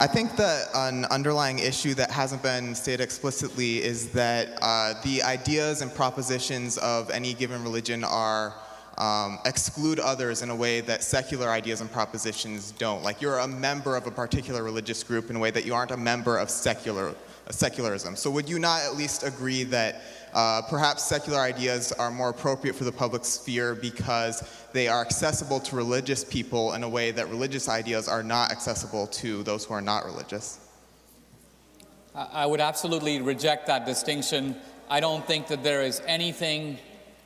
I think that an underlying issue that hasn't been stated explicitly is that the ideas and propositions of any given religion are exclude others in a way that secular ideas and propositions don't. Like, you're a member of a particular religious group in a way that you aren't a member of secularism. So would you not at least agree that perhaps secular ideas are more appropriate for the public sphere because they are accessible to religious people in a way that religious ideas are not accessible to those who are not religious? I would absolutely reject that distinction. I don't think that there is anything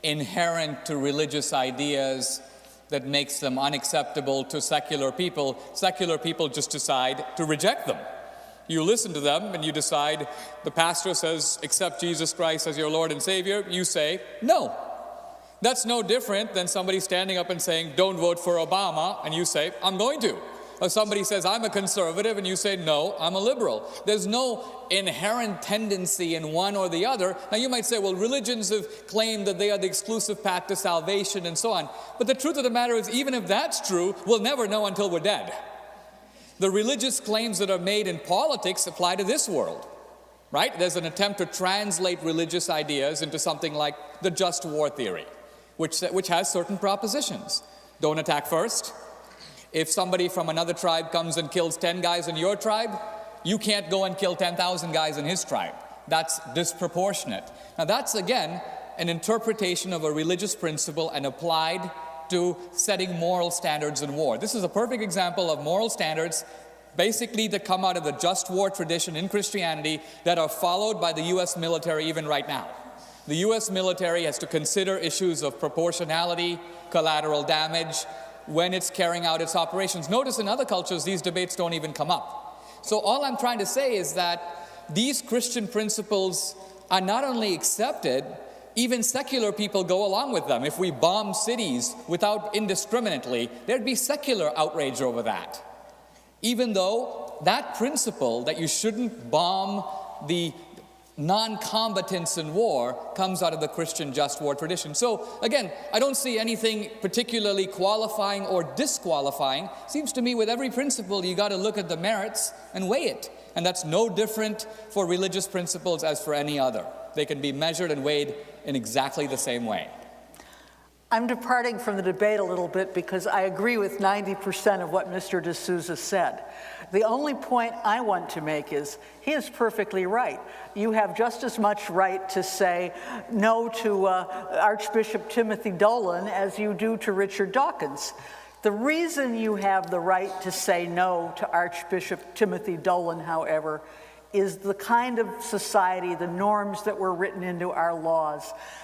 inherent to religious ideas that makes them unacceptable to secular people. Secular people just decide to reject them. You listen to them and you decide, the pastor says, accept Jesus Christ as your Lord and Savior. You say, no. That's no different than somebody standing up and saying, don't vote for Obama, and you say, I'm going to. Or somebody says, I'm a conservative, and you say, no, I'm a liberal. There's no inherent tendency in one or the other. Now you might say, well, religions have claimed that they are the exclusive path to salvation and so on. But the truth of the matter is, even if that's true, we'll never know until we're dead. The religious claims that are made in politics apply to this world, right? There's an attempt to translate religious ideas into something like the just war theory, which has certain propositions. Don't attack first. If somebody from another tribe comes and kills 10 guys in your tribe, you can't go and kill 10,000 guys in his tribe. That's disproportionate. Now that's, again, an interpretation of a religious principle and applied to setting moral standards in war. This is a perfect example of moral standards basically that come out of the just war tradition in Christianity that are followed by the U.S. military even right now. The U.S. military has to consider issues of proportionality, collateral damage, when it's carrying out its operations. Notice in other cultures these debates don't even come up. So all I'm trying to say is that these Christian principles are not only accepted, even secular people go along with them. If we bomb cities without indiscriminately, there'd be secular outrage over that. Even though that principle that you shouldn't bomb the non-combatants in war comes out of the Christian just war tradition. So again, I don't see anything particularly qualifying or disqualifying. Seems to me with every principle you got to look at the merits and weigh it. And that's no different for religious principles as for any other. They can be measured and weighed in exactly the same way. I'm departing from the debate a little bit because I agree with 90% of what Mr. D'Souza said. The only point I want to make is he is perfectly right. You have just as much right to say no to Archbishop Timothy Dolan as you do to Richard Dawkins. The reason you have the right to say no to Archbishop Timothy Dolan, however, is the kind of society, the norms that were written into our laws.